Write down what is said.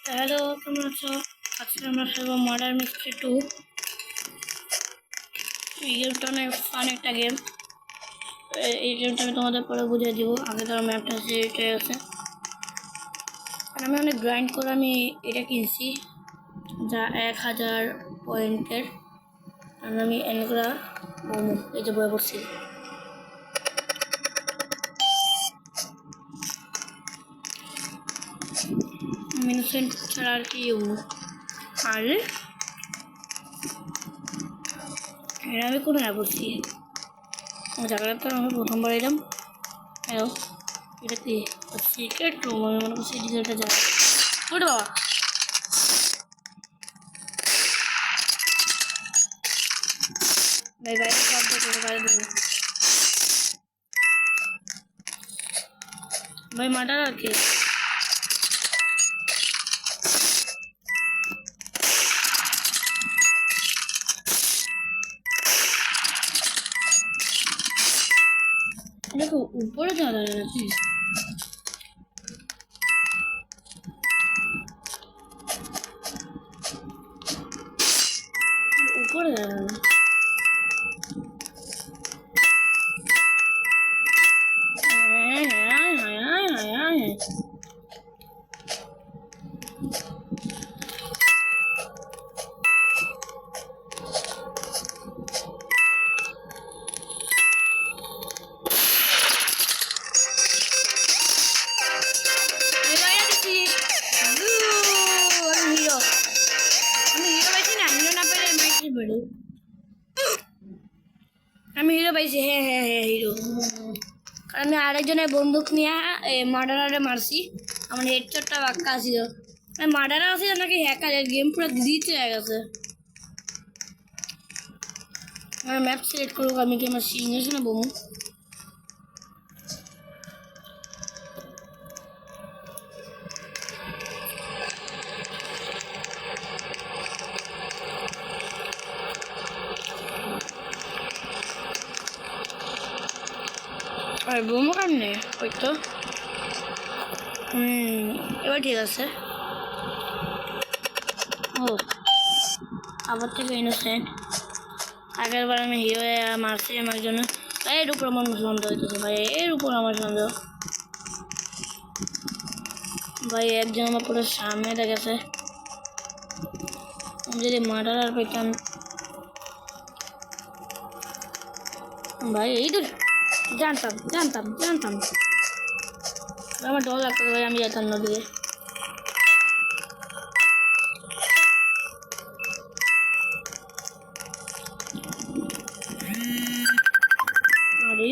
Hello, কেমন আছো? আজকে আমরা খেলবো মার্ডার মিস্ট্রি 2। এই গেমটা অনেক ফান একটা গেম। এই গেমটা আমি তোমাদের পরে বুঝিয়ে দিব। আগে তো ম্যাপটা সিলেক্ট হয়ে গেছে। আমি অনেক গ্রাইন্ড করে আমি এটা কিনছি, যা 1000 পয়েন্টের। আর আমি এনগুলা এই যে বয়ে পড়ছি। মিনিসেন্ট ছাড়া আর কি আর এটা আমি কোথায় পড়ছি জায়গাটা আমি প্রথমবার এলাম। হ্যালো, এটা কি সিক্রেট রুম? আমি মনে করছি এদিকে একটা জায়গা। ওটা বাবা, ভাই বাইরে সব দেখে বাইরে দেবো ভাই মার্ডার আর কি। দেখো উপরে যাওয়া যাবে নাকি? উপরে যাওয়া যাবে না। আমি হিরো পাইছি। হ্যাঁ হ্যাঁ হ্যাঁ, হিরো। আমি আরেকজনের বন্দুক নিয়ে মার্ডারারে মারছি। আমার হেডশটটা বাক্কা ছিল। মার্ডার আছে নাকি হ্যাকারের গেম পুরো দিতে হয়ে গেছে। আমার ম্যাপ সিলেক্ট করুক, আমি কি আমার সিংহাসনে বমু। আর বোমো কেমনে ওই তো। এবার ঠিক আছে। ও আবার থেকে ইনোসেন্ট। আগের বার আমি হিরো মারছি আমার জন্য। এর উপর আমার সন্দেহ হইতেছে ভাই, এর উপর আমার সন্দেহ ভাই। একজন আমার পুরো সামনে দেখেছে। যদি মার্ডার আর পেতাম ভাই। এই তো জানতাম জানতাম জানতাম আমার ডর লাগতো ভাই। আমি যেতাম না দিয়ে। আরে